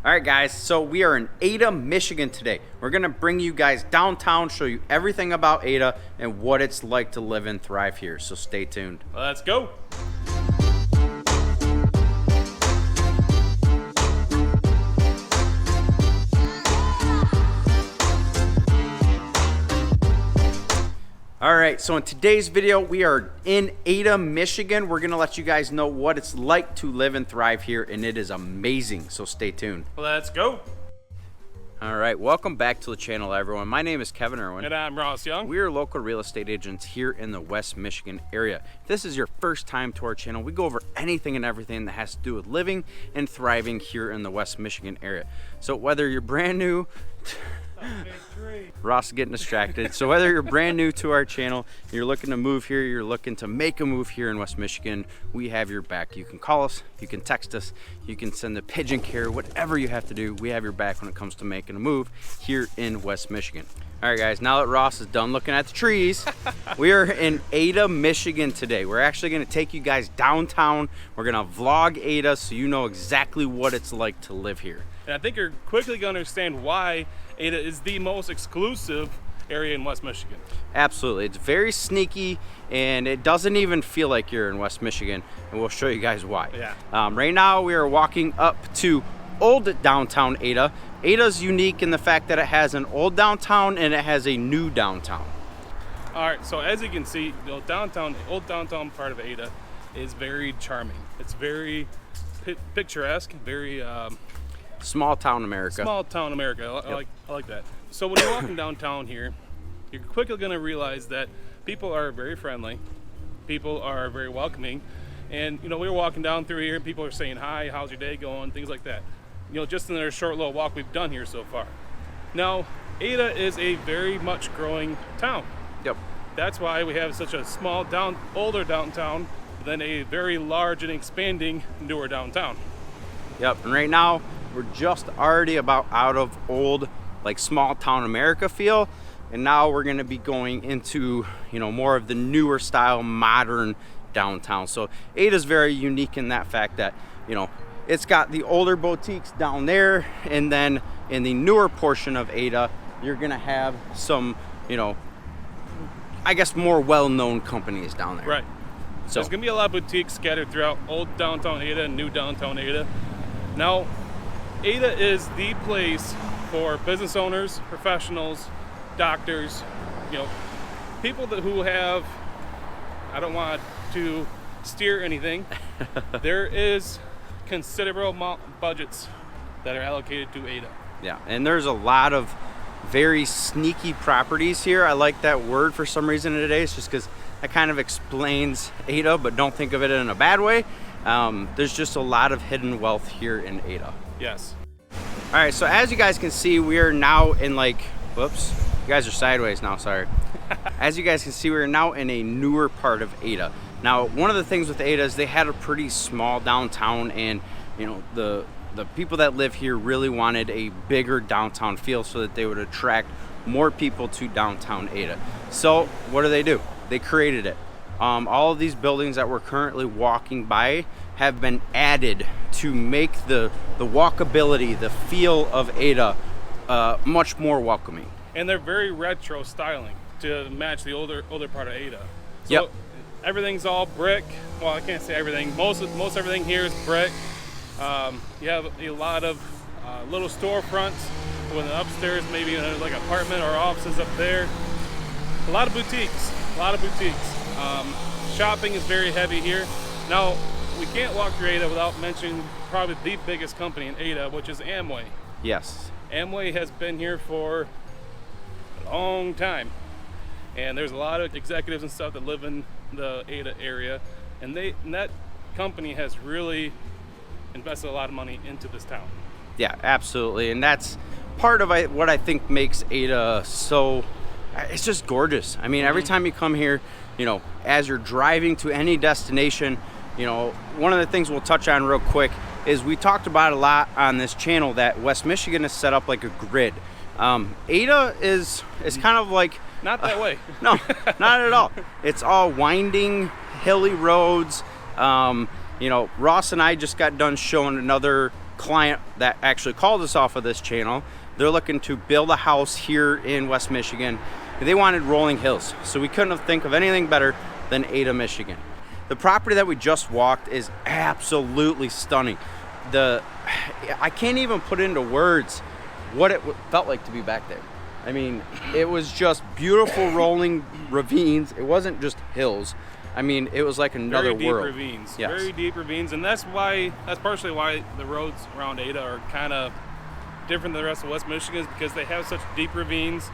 All right, guys, so we are in Ada, Michigan today. We're gonna bring you guys downtown, show you everything about Ada and what it's like to live and thrive here. So stay tuned. Let's go. All right, so in today's video, we are in Ada, Michigan. We're gonna let you guys know what it's like to live and thrive here, and it is amazing, so stay tuned. Let's go. All right, welcome back to the channel, everyone. My name is Kevin Irwin. And I'm Ross Young. We are local real estate agents here in the West Michigan area. If this is your first time to our channel, we go over anything and everything that has to do with living and thriving here in the West Michigan area. So whether you're brand new, Ross is getting distracted. So whether you're brand new to our channel, you're looking to move here, you're looking to make a move here in West Michigan, we have your back. You can call us, you can text us, you can send a pigeon carrier, whatever you have to do, we have your back when it comes to making a move here in West Michigan. All right, guys, now that Ross is done looking at the trees, we are in Ada, Michigan today. We're actually gonna take you guys downtown. We're gonna vlog Ada so you know exactly what it's like to live here. And I think you're quickly going to understand why Ada is the most exclusive area in West Michigan. Absolutely, it's very sneaky and it doesn't even feel like you're in West Michigan, and we'll show you guys why. Yeah. Right now we are walking up to old downtown Ada. Ada's unique in the fact that it has an old downtown and it has a new downtown. All right, so as you can see, the old downtown part of Ada is very charming. It's very picturesque, very Small town America. Small town America. I like that. So when you're walking downtown here, you're quickly going to realize that people are very friendly. People are very welcoming. And, you know, we were walking down through here and people are saying, hi, how's your day going? Things like that. You know, just in our short little walk we've done here so far. Now, Ada is a very much growing town. Yep. That's why we have such a small, older downtown than a very large and expanding newer downtown. Yep, and right now, we're just already about out of old, like small town America feel, and now we're gonna be going into, you know, more of the newer style, modern downtown. So Ada's very unique in that fact that, you know, it's got the older boutiques down there, and then in the newer portion of Ada, you're gonna have some, you know, I guess more well-known companies down there. Right. So there's gonna be a lot of boutiques scattered throughout old downtown Ada and new downtown Ada. Now, Ada is the place for business owners, professionals, doctors, you know, people who have, I don't want to steer anything, there is considerable amount of budgets that are allocated to Ada. Yeah, and there's a lot of very sneaky properties here. I like that word for some reason today. It's just because that kind of explains Ada, but don't think of it in a bad way. There's just a lot of hidden wealth here in Ada. Yes. All right, so as you guys can see, we are now in whoops, you guys are sideways now, sorry. As you guys can see, we're now in a newer part of Ada. Now, one of the things with Ada is they had a pretty small downtown, and you know, the people that live here really wanted a bigger downtown feel so that they would attract more people to downtown Ada. So what do? They created it. All of these buildings that we're currently walking by have been added to make the walkability, the feel of Ada much more welcoming. And they're very retro styling to match the older part of Ada. So yep. Everything's all brick. Well, I can't say everything. Most everything here is brick. You have a lot of little storefronts with an upstairs, maybe like an apartment or offices up there. A lot of boutiques. Shopping is very heavy here. Now, we can't walk through Ada without mentioning probably the biggest company in Ada, which is Amway. Yes. Amway has been here for a long time. And there's a lot of executives and stuff that live in the Ada area. And that company has really invested a lot of money into this town. Yeah, absolutely. And that's part of what I think makes Ada so, it's just gorgeous. I mean, every time you come here, you know, as you're driving to any destination, you know, one of the things we'll touch on real quick is we talked about a lot on this channel that West Michigan is set up like a grid. Ada is kind of like... Not that way. No, not at all. It's all winding, hilly roads. You know, Ross and I just got done showing another client that actually called us off of this channel. They're looking to build a house here in West Michigan. They wanted rolling hills, so we couldn't think of anything better than Ada, Michigan. The property that we just walked is absolutely stunning. I can't even put into words what it felt like to be back there. I mean, it was just beautiful rolling ravines. It wasn't just hills. I mean, it was like another very world. Deep ravines. Yes. Very deep ravines, and that's partially why the roads around Ada are kind of different than the rest of West Michigan, is because they have such deep ravines,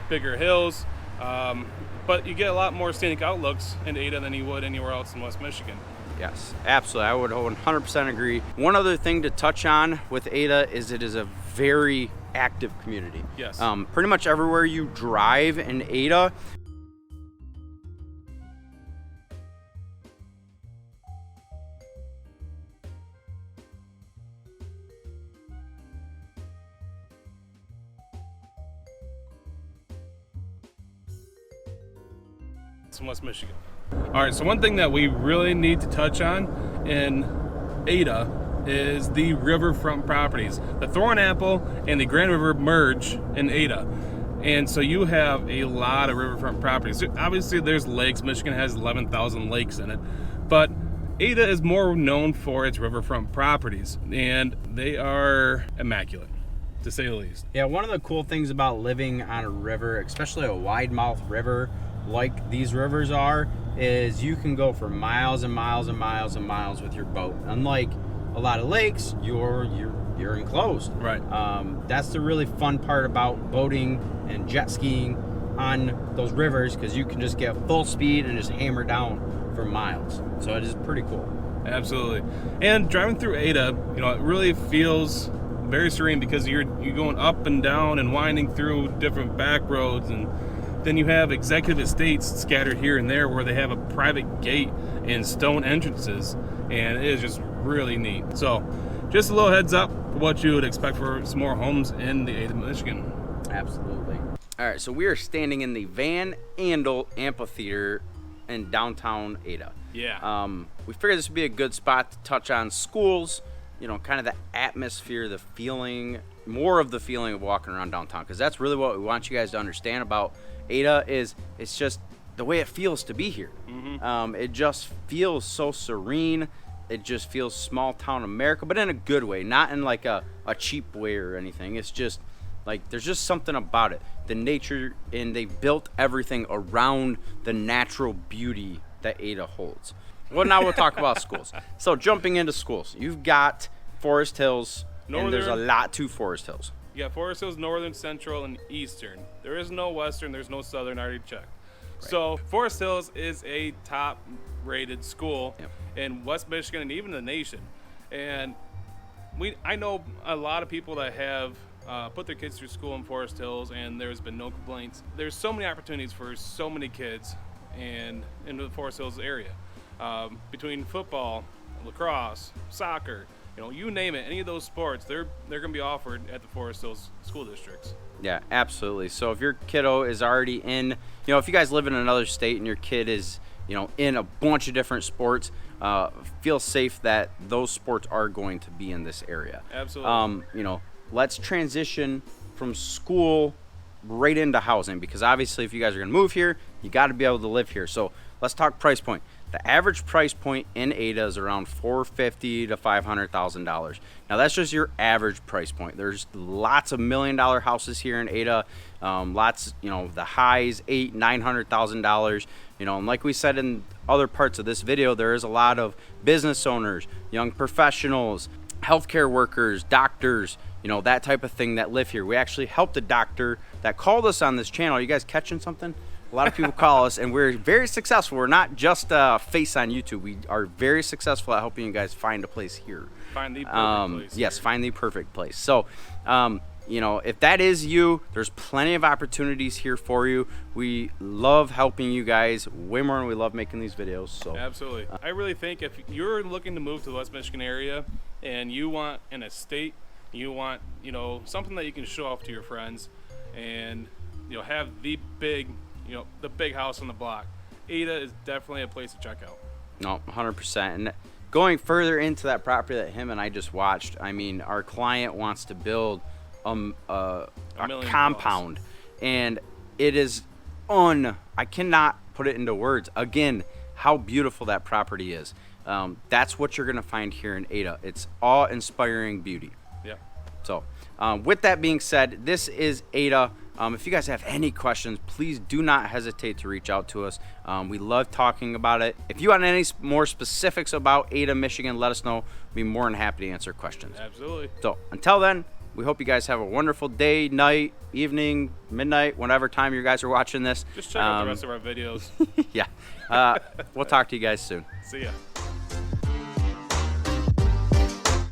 bigger hills, but you get a lot more scenic outlooks in Ada than you would anywhere else in West Michigan. Yes, absolutely. I would 100% agree. One other thing to touch on with Ada is it is a very active community. Yes. Pretty much everywhere you drive in Ada, in West Michigan. All right, so one thing that we really need to touch on in Ada is the Riverfront Properties. The Thornapple and the Grand River merge in Ada, and so you have a lot of riverfront properties. Obviously, there's lakes. Michigan has 11,000 lakes in it, but Ada is more known for its riverfront properties, and they are immaculate, to say the least. yeah, one of the cool things about living on a river, especially a wide mouth river like these rivers are, is you can go for miles and miles and miles and miles with your boat. Unlike a lot of lakes, you're enclosed. Right. That's the really fun part about boating and jet skiing on those rivers, because you can just get full speed and just hammer down for miles. So it is pretty cool. Absolutely. And driving through Ada, it really feels very serene, because you're going up and down and winding through different back roads, and then you have executive estates scattered here and there where they have a private gate and stone entrances, and it is just really neat. So just a little heads up for what you would expect for some more homes in the Ada, Michigan. Absolutely. All right, so we are standing in the Van Andel Amphitheater in downtown Ada. Yeah. We figured this would be a good spot to touch on schools, kind of the atmosphere, the feeling, more of the feeling of walking around downtown, because that's really what we want you guys to understand about Ada. It's just the way it feels to be here. Mm-hmm. It just feels so serene. It just feels small town America, but in a good way, not in like a cheap way or anything. It's just like there's just something about it, the nature, and they built everything around the natural beauty that Ada holds. Well, now we'll talk about schools. So jumping into schools, you've got Forest Hills, and there's a lot to Forest Hills. You got Forest Hills, Northern, Central, and Eastern. There is no Western, there's no Southern, I already checked. Right. So Forest Hills is a top-rated school in West Michigan and even the nation. And I know a lot of people that have put their kids through school in Forest Hills, and there's been no complaints. There's so many opportunities for so many kids in the Forest Hills area. Between football, lacrosse, soccer, you name it, any of those sports, they're going to be offered at the Forest Hills school districts. Yeah, absolutely. So if your kiddo is already in, if you guys live in another state and your kid is, in a bunch of different sports, feel safe that those sports are going to be in this area. Absolutely. Let's transition from school right into housing, because obviously if you guys are going to move here, you got to be able to live here. So let's talk price point. The average price point in Ada is around $450,000 to $500,000. Now that's just your average price point. There's lots of $1 million houses here in Ada. Lots, the highs $800,000-$900,000. And like we said in other parts of this video, there is a lot of business owners, young professionals, healthcare workers, doctors, that type of thing that live here. We actually helped a doctor that called us on this channel. Are you guys catching something? A lot of people call us, and we're very successful. We're not just a face on YouTube. We are very successful at helping you guys find a place here. Find the perfect place. Yes, find the perfect place. So, if that is you, there's plenty of opportunities here for you. We love helping you guys way more than we love making these videos. So absolutely. I really think if you're looking to move to the West Michigan area and you want an estate, you want, something that you can show off to your friends and, have the big house on the block, Ada is definitely a place to check out. No, 100%. And going further into that property that him and I just watched, I mean, our client wants to build a compound, and it is I cannot put it into words. Again, how beautiful that property is. That's what you're gonna find here in Ada. It's awe-inspiring beauty. Yeah. So, with that being said, this is Ada. If you guys have any questions, please do not hesitate to reach out to us. We love talking about it. If you want any more specifics about Ada, Michigan, let us know. We'll be more than happy to answer questions. Absolutely. So, until then, we hope you guys have a wonderful day, night, evening, midnight, whatever time you guys are watching this. Just check out the rest of our videos. Yeah. We'll talk to you guys soon. See ya.